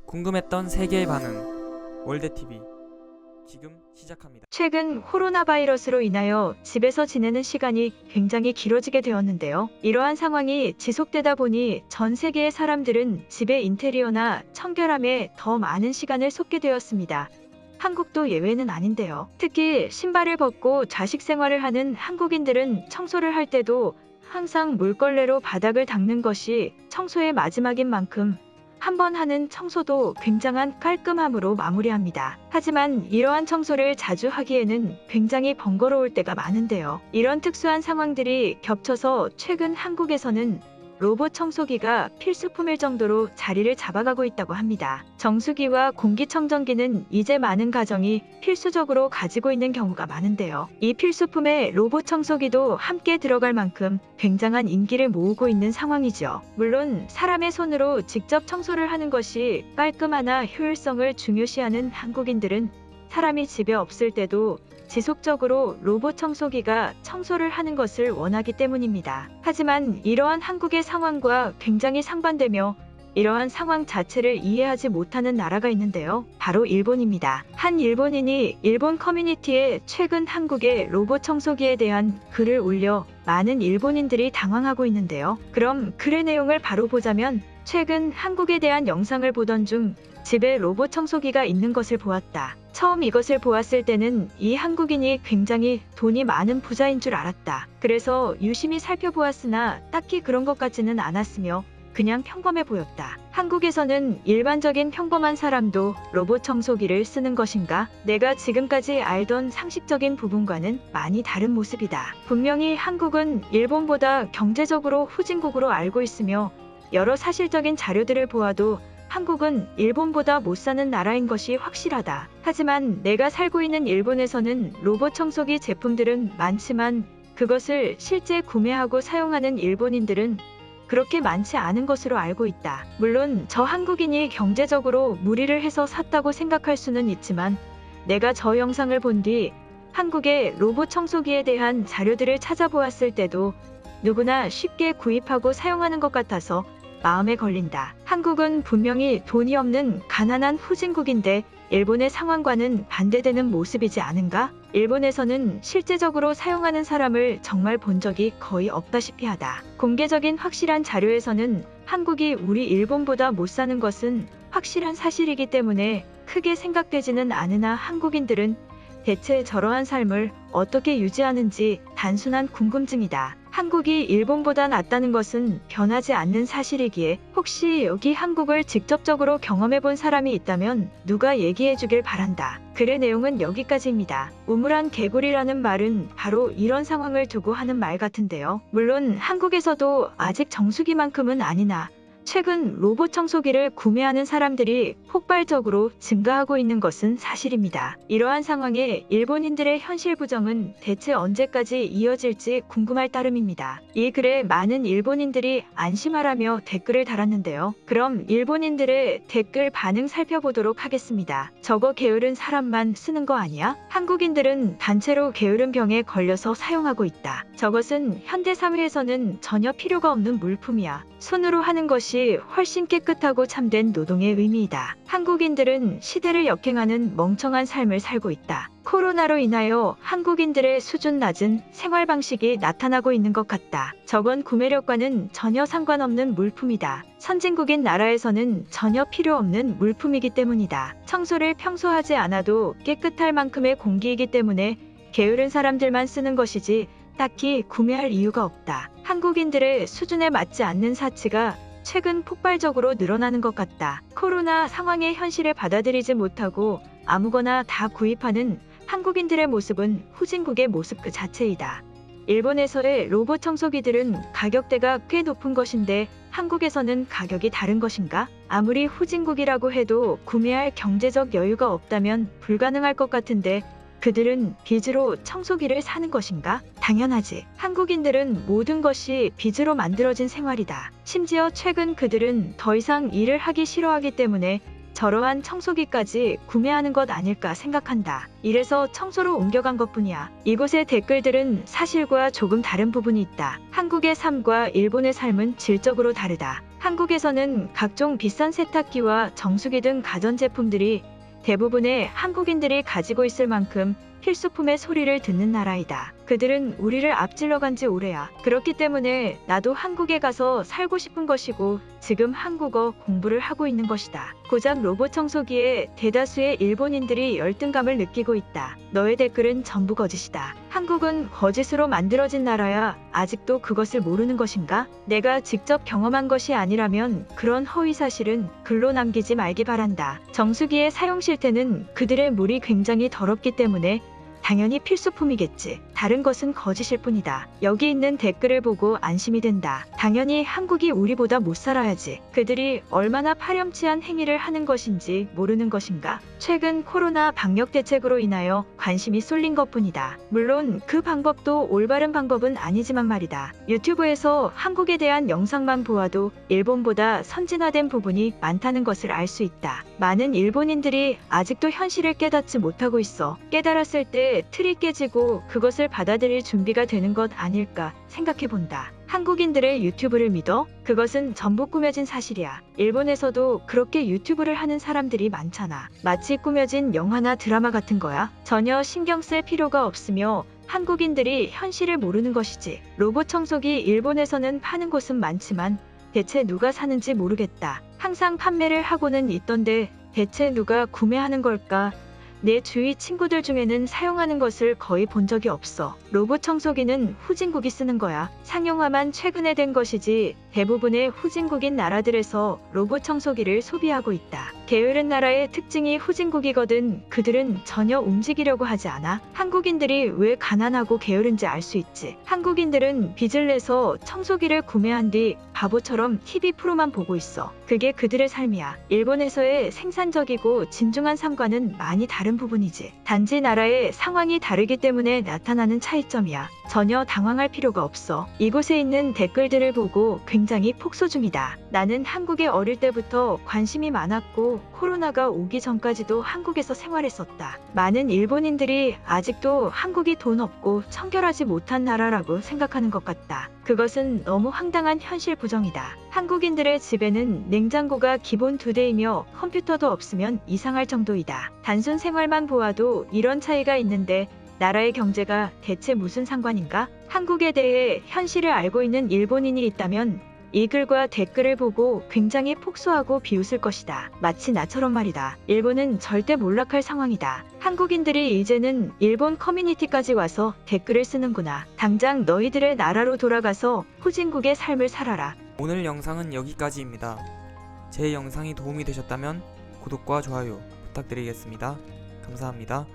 궁금했던 세계의 반응. 월드TV 지금 시작합니다. 최근 코로나 바이러스로 인하여 집에서 지내는 시간이 굉장히 길어지게 되었는데요. 이러한 상황이 지속되다 보니 전 세계의 사람들은 집의 인테리어나 청결함에 더 많은 시간을 쏟게 되었습니다. 한국도 예외는 아닌데요. 특히 신발을 벗고 자식 생활을 하는 한국인들은 청소를 할 때도 항상 물걸레로 바닥을 닦는 것이 청소의 마지막인 만큼 한 번 하는 청소도 굉장한 깔끔함으로 마무리합니다. 하지만 이러한 청소를 자주 하기에는 굉장히 번거로울 때가 많은데요. 이런 특수한 상황들이 겹쳐서 최근 한국에서는 로봇 청소기가 필수품일 정도로 자리를 잡아가고 있다고 합니다. 정수기와 공기청정기는 이제 많은 가정이 필수적으로 가지고 있는 경우가 많은데요. 이 필수품에 로봇 청소기도 함께 들어갈 만큼 굉장한 인기를 모으고 있는 상황이죠. 물론 사람의 손으로 직접 청소를 하는 것이 깔끔하나 효율성을 중요시하는 한국인들은 사람이 집에 없을 때도 지속적으로 로봇 청소기가 청소를 하는 것을 원하기 때문입니다. 하지만 이러한 한국의 상황과 굉장히 상반되며 이러한 상황 자체를 이해하지 못하는 나라가 있는데요. 바로 일본입니다. 한 일본인이 일본 커뮤니티에 최근 한국의 로봇 청소기에 대한 글을 올려 많은 일본인들이 당황하고 있는데요. 그럼 글의 내용을 바로 보자면 최근 한국에 대한 영상을 보던 중 집에 로봇 청소기가 있는 것을 보았다. 처음 이것을 보았을 때는 이 한국인이 굉장히 돈이 많은 부자인 줄 알았다. 그래서 유심히 살펴보았으나 딱히 그런 것 같지는 않았으며 그냥 평범해 보였다. 한국에서는 일반적인 평범한 사람도 로봇 청소기를 쓰는 것인가? 내가 지금까지 알던 상식적인 부분과는 많이 다른 모습이다. 분명히 한국은 일본보다 경제적으로 후진국으로 알고 있으며 여러 사실적인 자료들을 보아도 한국은 일본보다 못 사는 나라인 것이 확실하다. 하지만 내가 살고 있는 일본에서는 로봇 청소기 제품들은 많지만 그것을 실제 구매하고 사용하는 일본인들은 그렇게 많지 않은 것으로 알고 있다. 물론 저 한국인이 경제적으로 무리를 해서 샀다고 생각할 수는 있지만 내가 저 영상을 본 뒤 한국의 로봇 청소기에 대한 자료들을 찾아보았을 때도 누구나 쉽게 구입하고 사용하는 것 같아서 마음에 걸린다. 한국은 분명히 돈이 없는 가난한 후진국인데 일본의 상황과는 반대되는 모습이지 않은가? 일본에서는 실제적으로 사용하는 사람을 정말 본 적이 거의 없다시피 하다. 공개적인 확실한 자료에서는 한국이 우리 일본보다 못 사는 것은 확실한 사실이기 때문에 크게 생각되지는 않으나 한국인들은 대체 저러한 삶을 어떻게 유지하는지 단순한 궁금증이다. 한국이 일본보다 낫다는 것은 변하지 않는 사실이기에 혹시 여기 한국을 직접적으로 경험해 본 사람이 있다면 누가 얘기해 주길 바란다. 글의 내용은 여기까지입니다. 우물안 개구리라는 말은 바로 이런 상황을 두고 하는 말 같은데요. 물론 한국에서도 아직 정수기만큼은 아니나 최근 로봇 청소기를 구매하는 사람들이 폭발적으로 증가하고 있는 것은 사실입니다. 이러한 상황에 일본인들의 현실 부정은 대체 언제까지 이어질지 궁금할 따름입니다. 이 글에 많은 일본인들이 안심하라며 댓글을 달았는데요. 그럼 일본인들의 댓글 반응 살펴보도록 하겠습니다. 저거 게으른 사람만 쓰는 거 아니야? 한국인들은 단체로 게으른 병에 걸려서 사용하고 있다. 저것은 현대사회에서는 전혀 필요가 없는 물품이야. 손으로 하는 것이 훨씬 깨끗하고 참된 노동의 의미이다. 한국인들은 시대를 역행하는 멍청한 삶을 살고 있다. 코로나로 인하여 한국인들의 수준 낮은 생활 방식이 나타나고 있는 것 같다. 저건 구매력과는 전혀 상관없는 물품이다. 선진국인 나라에서는 전혀 필요 없는 물품이기 때문이다. 청소를 평소 하지 않아도 깨끗할 만큼의 공기이기 때문에 게으른 사람들만 쓰는 것이지 딱히 구매할 이유가 없다. 한국인들의 수준에 맞지 않는 사치가 최근 폭발적으로 늘어나는 것 같다. 코로나 상황의 현실을 받아들이지 못하고 아무거나 다 구입하는 한국인들의 모습은 후진국의 모습 그 자체이다. 일본에서의 로봇 청소기들은 가격대가 꽤 높은 것인데 한국에서는 가격이 다른 것인가? 아무리 후진국이라고 해도 구매할 경제적 여유가 없다면 불가능할 것 같은데 그들은 빚으로 청소기를 사는 것인가? 당연하지. 한국인들은 모든 것이 빚으로 만들어진 생활이다. 심지어 최근 그들은 더 이상 일을 하기 싫어하기 때문에 저러한 청소기까지 구매하는 것 아닐까 생각한다. 이래서 청소로 옮겨간 것뿐이야. 이곳의 댓글들은 사실과 조금 다른 부분이 있다. 한국의 삶과 일본의 삶은 질적으로 다르다. 한국에서는 각종 비싼 세탁기와 정수기 등 가전제품들이 대부분의 한국인들이 가지고 있을 만큼 필수품의 소리를 듣는 나라이다. 그들은 우리를 앞질러 간 지 오래야. 그렇기 때문에 나도 한국에 가서 살고 싶은 것이고 지금 한국어 공부를 하고 있는 것이다. 고작 로봇 청소기에 대다수의 일본인들이 열등감을 느끼고 있다. 너의 댓글은 전부 거짓이다. 한국은 거짓으로 만들어진 나라야. 아직도 그것을 모르는 것인가? 내가 직접 경험한 것이 아니라면 그런 허위 사실은 글로 남기지 말기 바란다. 정수기의 사용 실태는 그들의 물이 굉장히 더럽기 때문에 당연히 필수품이겠지. 다른 것은 거짓일 뿐이다. 여기 있는 댓글을 보고 안심이 된다. 당연히 한국이 우리보다 못 살아야지. 그들이 얼마나 파렴치한 행위를 하는 것인지 모르는 것인가? 최근 코로나 방역 대책으로 인하여 관심이 쏠린 것뿐이다. 물론 그 방법도 올바른 방법은 아니지만 말이다. 유튜브에서 한국에 대한 영상만 보아도 일본보다 선진화된 부분이 많다는 것을 알 수 있다. 많은 일본인들이 아직도 현실을 깨닫지 못하고 있어. 깨달았을 때 틀이 깨지고 그것을 받아들일 준비가 되는 것 아닐까 생각해본다. 한국인들의 유튜브를 믿어? 그것은 전부 꾸며진 사실이야. 일본에서도 그렇게 유튜브를 하는 사람들이 많잖아. 마치 꾸며진 영화나 드라마 같은 거야. 전혀 신경 쓸 필요가 없으며 한국인들이 현실을 모르는 것이지. 로봇 청소기 일본에서는 파는 곳은 많지만 대체 누가 사는지 모르겠다. 항상 판매를 하고는 있던데 대체 누가 구매하는 걸까? 내 주위 친구들 중에는 사용하는 것을 거의 본 적이 없어. 로봇 청소기는 후진국이 쓰는 거야. 상용화만 최근에 된 것이지 대부분의 후진국인 나라들에서 로봇 청소기를 소비하고 있다. 게으른 나라의 특징이 후진국이거든. 그들은 전혀 움직이려고 하지 않아. 한국인들이 왜 가난하고 게으른지 알 수 있지. 한국인들은 빚을 내서 청소기를 구매한 뒤 바보처럼 TV 프로만 보고 있어. 그게 그들의 삶이야. 일본에서의 생산적이고 진중한 삶과는 많이 다른 부분이지. 단지 나라의 상황이 다르기 때문에 나타나는 차이점이야. 전혀 당황할 필요가 없어. 이곳에 있는 댓글들을 보고 굉장히 폭소 중이다. 나는 한국에 어릴 때부터 관심이 많았고 코로나가 오기 전까지도 한국에서 생활했었다. 많은 일본인들이 아직도 한국이 돈 없고 청결하지 못한 나라라고 생각하는 것 같다. 그것은 너무 황당한 현실 부정이다. 한국인들의 집에는 냉장고가 기본 2대이며 컴퓨터도 없으면 이상할 정도이다. 단순 생활만 보아도 이런 차이가 있는데 나라의 경제가 대체 무슨 상관인가? 한국에 대해 현실을 알고 있는 일본인이 있다면 이 글과 댓글을 보고 굉장히 폭소하고 비웃을 것이다. 마치 나처럼 말이다. 일본은 절대 몰락할 상황이다. 한국인들이 이제는 일본 커뮤니티까지 와서 댓글을 쓰는구나. 당장 너희들의 나라로 돌아가서 후진국의 삶을 살아라. 오늘 영상은 여기까지입니다. 제 영상이 도움이 되셨다면 구독과 좋아요 부탁드리겠습니다. 감사합니다.